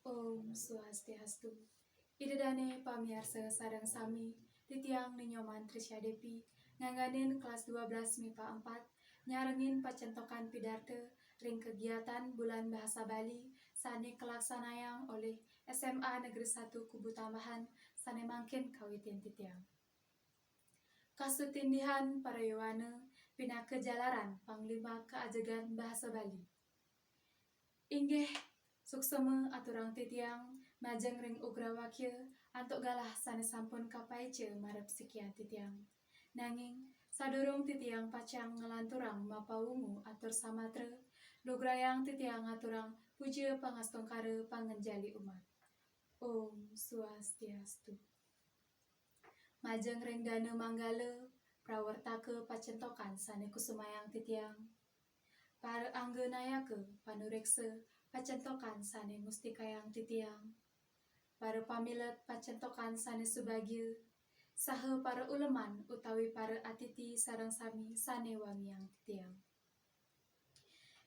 Om Swastiastu. Idedane pamiarsa sareng sami, titiang ninyoman Trisya Depi, ngangganin kelas 12 MIPA 4, nyarengin pacentokan pidarte, ring kegiatan bulan bahasa Bali, sane kelaksanayang oleh SMA Negeri 1 Kubu Tambahan, sane mangkin kawitin titiang. Kasutindihan para Yowana, pinake jalaran Panglima Keajegan Bahasa Bali. Inggih suksema aturang titiang majeng ring ugrawakya antuk galah sane sampun kapaice marep sekian titiang. Nanging sadurung titiang pacang ngelanturang mapawungu atur samatre, lugrayang titiang aturang puja pangastongkare pangenjali umat. Om Swastiastu. Majeng ring dana manggala prawertake pacentokan sane kusumayang titiang. Para anggenayake panureksa pacentokan sane mustikayang titiang. Para pamilet pacentokan sane subagya, saha para uleman utawi para atiti sareng sami sane wangiang titiang.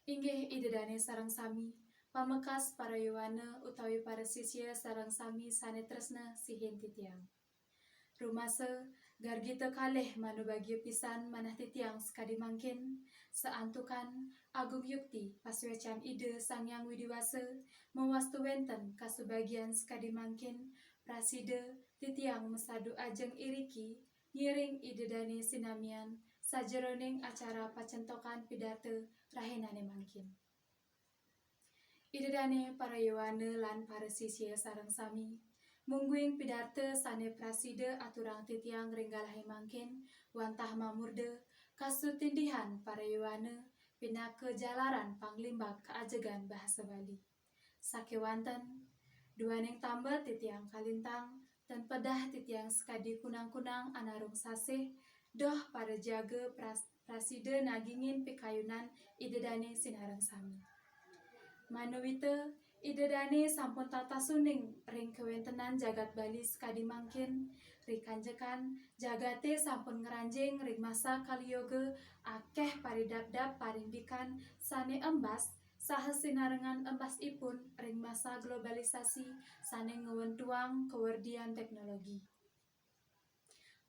Inggih idedane sareng sami, pamekas para Yowana utawi para sisya sareng sami sane tresna sihin titiang. Rumasa gargita kalih manubagya pisan manah titiang sekadi mangkin, seantukan agung yukti paswecan ide Sang Yang Widiwasa, mewastu wenten kasubagian sekadi mangkin, prasida titiang mesadu ajeng iriki, ngiring idedane sinamian, sajeroning acara pacentokan pidate rahenane mangkin. Idedane para Yowana lan para sisya sareng sami, mungguing pidarte sane prasida aturang titiang ringgalahe mangkin, wantah mamurde, kasutindihan para Yowana, pinake jalaran Panglima Keajegan Bahasa Bali. Sakewanten, duaning tambah titiang kalintang, dan pedah titiang sekadi kunang-kunang anarung sasih, doh para jaga prasida nagingin pikayunan idedane sinareng sami. Manuwita idedane sampun tata suning ring kewentenan jagat Bali sekadi mangkin, rikanjekan jagate sampun ngeranjing ring masa kaliyoga akeh paridap-dap parindikan sane embas saha sinarengan embasipun ring masa globalisasi sane ngewentuang kewerdian teknologi.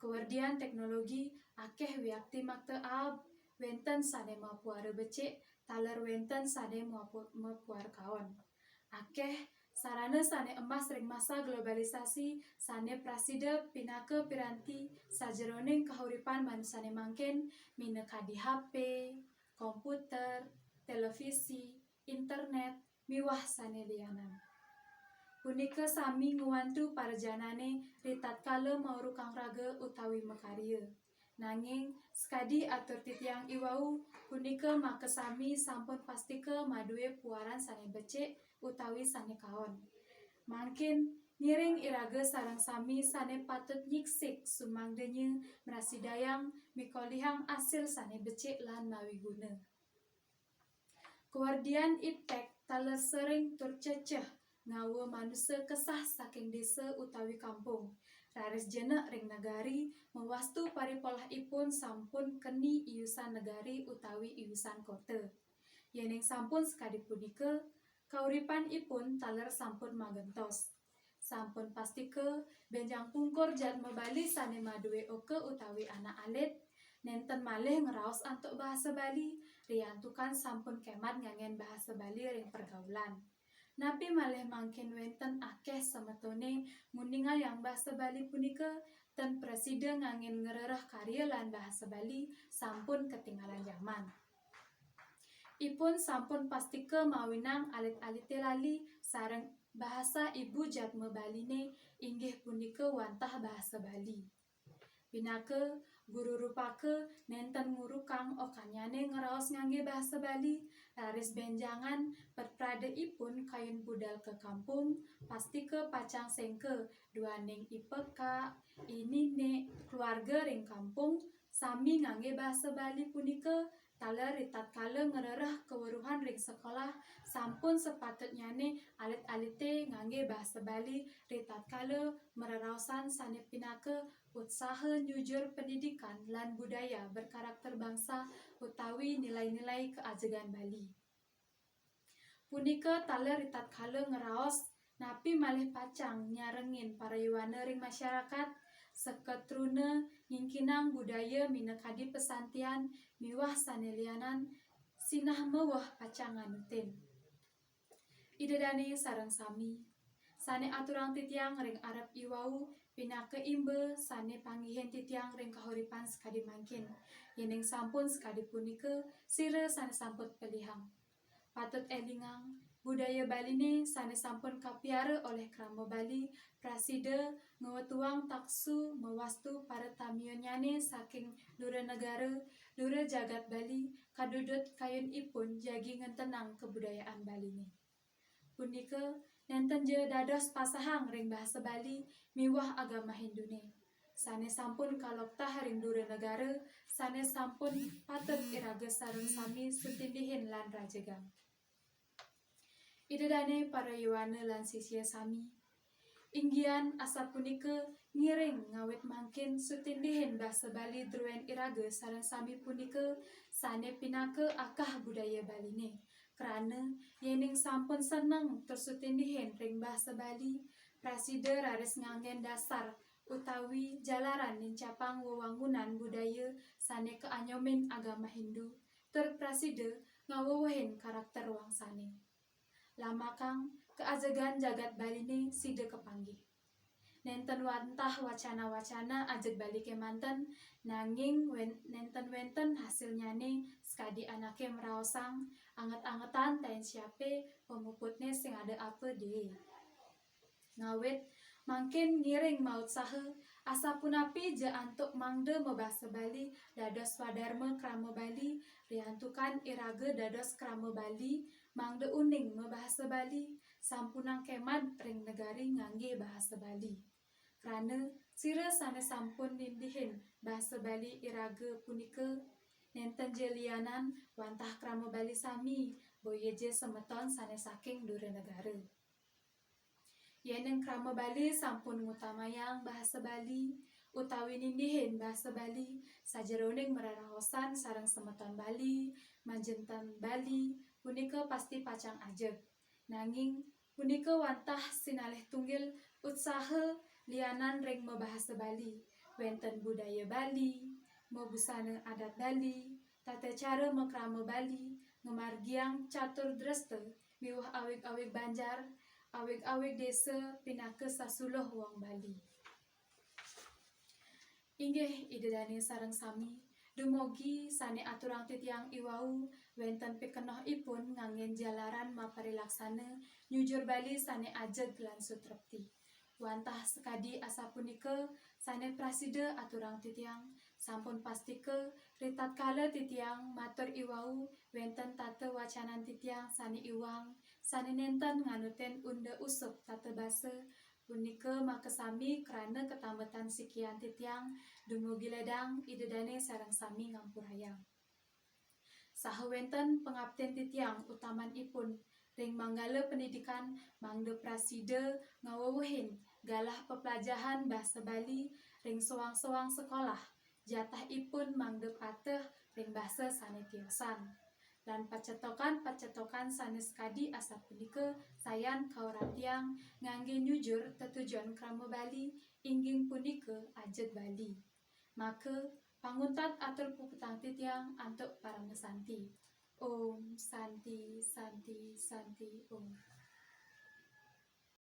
Kewerdian teknologi akeh wiakti makteab, wenten sane mapuara becik, taler wenten sane mapuar kaon. Akeh sarana sane emas ring masa globalisasi sane prasida pinake piranti sajeroning kahuripan manusane mangkin minekadi HP, komputer, televisi, internet, miwah sane liyanan. Punika sami nguwantu parjanane ritatkala maurukang raga utawi makarya. Nanging sekadi atur titiang iwau punika makesami sampun pastika maduwe puaran sane becik utawi sane kaon. Mangkin ngiring iraga sareng sami sane patut nyiksik sumangdenya merasidayang mikolihang asil sane becik lan mawiguna. Kewardian iptek taler sering turceceh ngawa manusia kesah saking desa utawi kampung. Raris jenek ring nagari mewastu paripolah ipun sampun keni iusan negari utawi iusan kota. Yening sampun sekadi punika, kauripan ipun taler sampun magentos. Sampun pastika benjang pungkur jat mebali sane maduwe oke utawi anak alit, nenten malih ngeraos antuk bahasa Bali, riantukan sampun kemat ngangen bahasa Bali ring pergaulan. Napi malih mangkin wenten akeh semetone muningayang bahasa Bali punika ten presida ngangen ngerereh karya lan bahasa Bali sampun ketinggalan zaman. Ipun sampun pastika mawinang alit-alite lali sareng bahasa ibu jatme Baline inggih punika wantah bahasa Bali. Pinake guru rupake nenten ngurukang okanyane ngeraos ngangge bahasa Bali, raris benjangan perprade ipun kayun budal ke kampung, pasti ke pacang sengke duaning ipeka, inine keluarga ring kampung, sami ngangge bahasa Bali punika taler ritatkala ngerereh keweruhan ring sekolah sampun sepatutnyane alit-alite ngangge bahasa Bali ritatkala mereraosan sane pinake usaha nyujur pendidikan lan budaya berkarakter bangsa utawi nilai-nilai keajegan Bali. Punika taler ritatkala ngeraos napi malih pacang nyarengin parayuwana ring masyarakat seketruna ngingkinang budaya minekadi pesantian miwah sanelianan sinah mewah pacangan nutin. Idedani sareng sami sane aturang titiang ring arep iwau pinake imbe sane panggihen titiang ring kahuripan sekadi mangkin yening sampun sekadi punike sire sane sampun pelihang. Patut elingang budaya Bali ne sane sampun kapiara oleh krama Bali prasida ngewetuang taksu mewastu para tamionyane saking lure negara lure jagat Bali kadudut kayun ipun jagi ngentenang kebudayaan Bali ne. Punika nenten je dados pasahang ring bahasa Bali miwah agama Hindune. Sane sampun kaloktah ring lure negara sane sampun patut iraga sareng sami sutindihin lan rajegang. Idedane parayuwana lan sisia sami inggian asa punika ngiring ngawit mangkin sutindihin bahasa Bali druen iraga sareng sami punika sane pinake akah budaya Baline. Kerana yening sampun seneng tersutindihin ring bahasa Bali prasida raris nganggen dasar utawi jalaran nincapang wewangunan budaya sane keanyomin agama Hindu terprasida ngawuhin karakter wangsane. Lamakang keajegan jagat Baline sida kepanggih. Nenten wantah wacana-wacana ajeg Bali kemanten nanging nenten wenten hasilnyane sekadi anake meraosang anget-angetan tain siape pemuputne sing ada apa deh. Ngawit mangkin ngiring maut sahe asa punapi je antuk mangde mebahasa Bali dados wadarma krama Bali riantukan iraga dados krama Bali mangde uning mebahasa Bali sampunang kemad ring negari ngangge bahasa Bali. Kerana sira sane sampun nindihin bahasa Bali iraga punika nenten je lianan wantah krama Bali sami boye je semeton sane saking lure negara. Yeneng krama Bali sampun ngutamayang bahasa Bali utawi nindihin bahasa Bali sajeroning meraraosan sareng semeton Bali manjentan Bali punika pasti pacang ajeg. Nanging punika wantah sinalih tunggil usaha lianan ring mebahasa Bali wenten budaya Bali mebusana adat Bali tata cara mekrama Bali ngemargiang catur dreste miwah awig-awig Banjar awig-awig desa pinake sasuluh wong Bali. Inggih idedane sareng sami dumogi sane aturang titiang iwau wenten pikenoh ipun nganggen jalaran maparilaksana nyujur Bali sane ajeg lan sutrepti. Wantah sekadi asa punika sane prasida aturang titiang sampun pastike ritatkala titiang matur iwau wenten tata wacanan titiang sane iwang sane nenten nganuten unda usuk tata basa punika makesami kerana ketambetan sikian titiang dumugi ledang idedane sareng sami ngampurayang. Saha wenten pengabten titiang utaman ipun ring manggala pendidikan mangde prasida ngawuhin galah pepelajahan bahasa Bali ring sewang-sewang sekolah jatah ipun mangde pateh ring bahasa sane tiosan lan pacetokan sane sekadi asa punika sayan kauratiang ngangge nyujur tetujuan krama Bali ingging punika ajeg Bali. Maka panguntat atur puputang titiang antuk para mesanti. Om Santi Santi Santi Om.